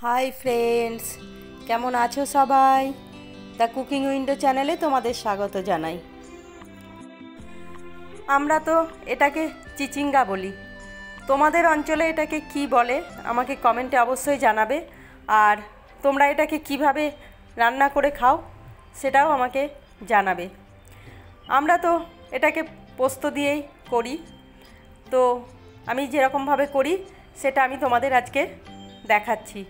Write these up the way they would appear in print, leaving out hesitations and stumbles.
Hi friends, কেমন আছো সবাই? দ্য কুকিং উইন্ডো চ্যানেলে তোমাদের স্বাগত জানাই। আমরা তো এটাকে চিচিঙ্গা বলি, তোমাদের অঞ্চলে এটাকে কি বলে আমাকে কমেন্টে অবশ্যই জানাবে। আর তোমরা এটাকে কিভাবে রান্না করে খাও সেটাও আমাকে জানাবে। আমরা তো এটাকে পোস্ত দিয়েই করি, তো আমি যেরকমভাবে করি সেটা আমি তোমাদের আজকে দেখাচ্ছি।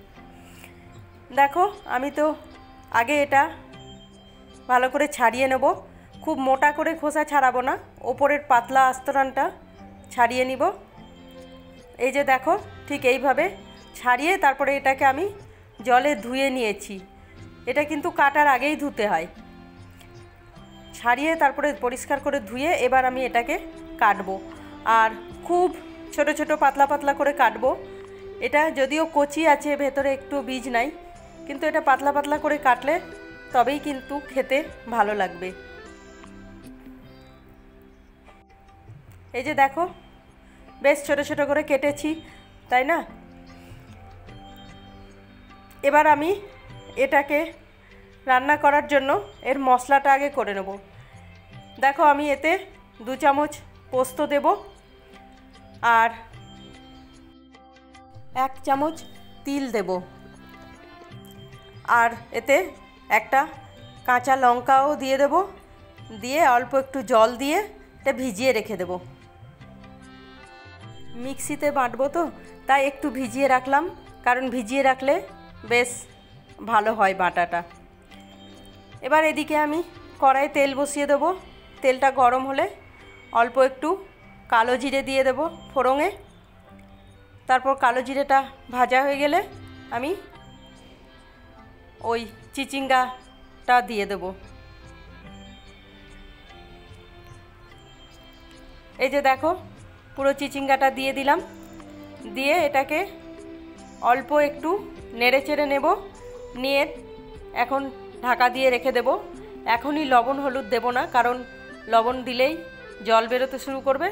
দেখো, আমি তো আগে এটা ভালো করে ছাড়িয়ে নেব। খুব মোটা করে খোসা ছাড়াবো না, ওপরের পাতলা আস্তরণটা ছাড়িয়ে নিব। এই যে দেখো, ঠিক এইভাবে ছাড়িয়ে তারপরে এটাকে আমি জলে ধুয়ে নিয়েছি। এটা কিন্তু কাটার আগেই ধুতে হয়। ছাড়িয়ে তারপরে পরিষ্কার করে ধুয়ে এবার আমি এটাকে কাটবো। আর খুব ছোট ছোট পাতলা পাতলা করে কাটবো। এটা যদিও কচি আছে, ভেতরে একটু বীজ নাই, কিন্তু এটা পাতলা পাতলা করে কাটলে তবেই কিন্তু খেতে ভালো লাগবে। এই যে দেখো, বেশ ছোট ছোট করে কেটেছি, তাই না? এবার আমি এটাকে রান্না করার জন্য এর মশলাটা আগে করে নেব। দেখো, আমি এতে 2 চামচ পোস্ত দেব, আর 1 চামচ তিল দেব, আর এতে একটা কাঁচা লঙ্কাও দিয়ে দেব। দিয়ে অল্প একটু জল দিয়ে এটা ভিজিয়ে রেখে দেব। মিক্সিতে বাটবো তো, তাই একটু ভিজিয়ে রাখলাম, কারণ ভিজিয়ে রাখলে বেশ ভালো হয় বাটাটা। এবার এদিকে আমি কড়াইয়ে তেল বসিয়ে দেবো। তেলটা গরম হলে অল্প একটু কালো জিরে দিয়ে দেব ফোড়ঙে। তারপর কালো জিরেটা ভাজা হয়ে গেলে আমি ওই চিচিঙ্গাটা দিয়ে দেব। এই যে দেখো, পুরো চিচিঙ্গাটা দিয়ে দিলাম। দিয়ে এটাকে অল্প একটু নেড়ে চেড়ে নেব। নিয়ে এখন ঢাকা দিয়ে রেখে দেব। এখনই লবণ হলুদ দেব না, কারণ লবণ দিলেই জল বেরোতে শুরু করবে,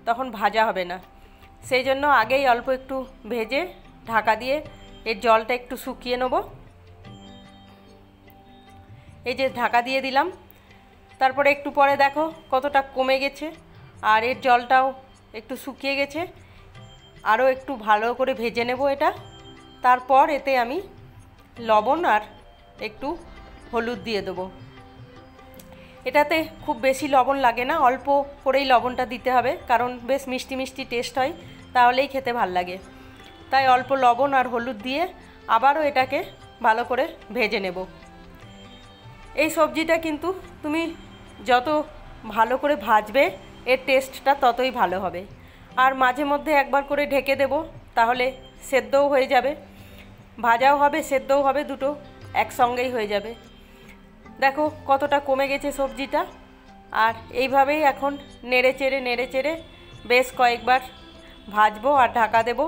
তখন ভাজা হবে না। সেই জন্য আগেই অল্প একটু ভেজে ঢাকা দিয়ে এর জলটা একটু শুকিয়ে নেব। এই যে ঢাকা দিয়ে দিলাম। তারপরে একটু পরে দেখো কতটা কমে গেছে, আর এর জলটাও একটু শুকিয়ে গেছে। আরও একটু ভালো করে ভেজে নেব এটা। তারপর এতে আমি লবণ আর একটু হলুদ দিয়ে দেবো। এটাতে খুব বেশি লবণ লাগে না, অল্প করেই লবণটা দিতে হবে, কারণ বেশ মিষ্টি মিষ্টি টেস্ট হয়, তাহলেই খেতে ভাল লাগে। তাই অল্প লবণ আর হলুদ দিয়ে আবারও এটাকে ভালো করে ভেজে নেব। এই সবজিটা কিন্তু তুমি যত ভালো করে ভাজবে এর টেস্টটা ততই ভালো হবে। আর মাঝে মধ্যে একবার করে ঢেকে দেব, তাহলে সেদ্ধও হয়ে যাবে, ভাজাও হবে সেদ্ধও হবে, দুটো একসঙ্গেই হয়ে যাবে। দেখো কতটা কমে গেছে সবজিটা। আর এইভাবেই এখন নেড়ে চেড়ে বেশ কয়েকবার ভাজবো আর ঢাকা দেব।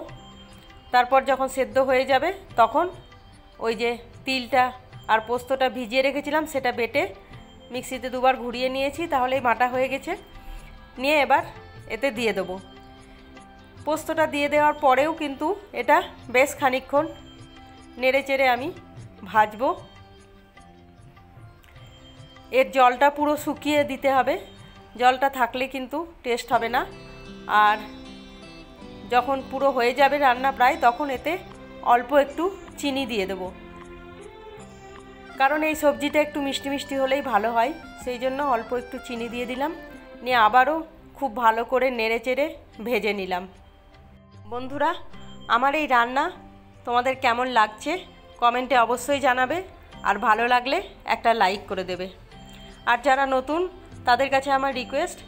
তারপর যখন সেদ্ধ হয়ে যাবে তখন ওই যে তিলটা আর পোস্তটা ভিজিয়ে রেখেছিলাম সেটা বেটে মিক্সিতে 2বার ঘুরিয়ে নিয়েছি, তাহলেই বাটা হয়ে গেছে। নিয়ে এবার এতে দিয়ে দেবো। পোস্তটা দিয়ে দেওয়ার পরেও কিন্তু এটা বেশ খানিকক্ষণ নেড়ে চেড়ে আমি ভাজবো। এর জলটা পুরো শুকিয়ে দিতে হবে, জলটা থাকলে কিন্তু টেস্ট হবে না। আর যখন পুরো হয়ে যাবে রান্না প্রায়, তখন এতে অল্প একটু চিনি দিয়ে দেব, কারণ এই সবজিটা একটু মিষ্টি মিষ্টি হলেই ভালো হয়, সেই জন্য অল্প একটু চিনি দিয়ে দিলাম। নিয়ে আবারও খুব ভালো করে নেড়ে চেড়ে ভেজে নিলাম। বন্ধুরা, আমার এই রান্না তোমাদের কেমন লাগছে কমেন্টে অবশ্যই জানাবে, আর ভালো লাগলে একটা লাইক করে দেবে। আর যারা নতুন তাদের কাছে আমার রিকোয়েস্ট,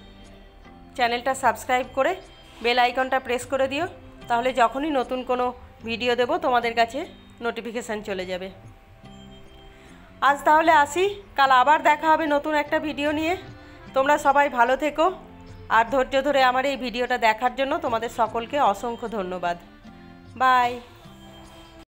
চ্যানেলটা সাবস্ক্রাইব করে বেল আইকনটা প্রেস করে দিও, তাহলে যখনই নতুন কোনো ভিডিও দেব তোমাদের কাছে নোটিফিকেশান চলে যাবে। আজ তাহলে আসি, কাল আবার দেখা হবে নতুন একটা ভিডিও নিয়ে। তোমরা সবাই ভালো থেকো, আর ধৈর্য ধরে আমার এই ভিডিওটা দেখার জন্য তোমাদের সকলকে অসংখ্য ধন্যবাদ। বাই।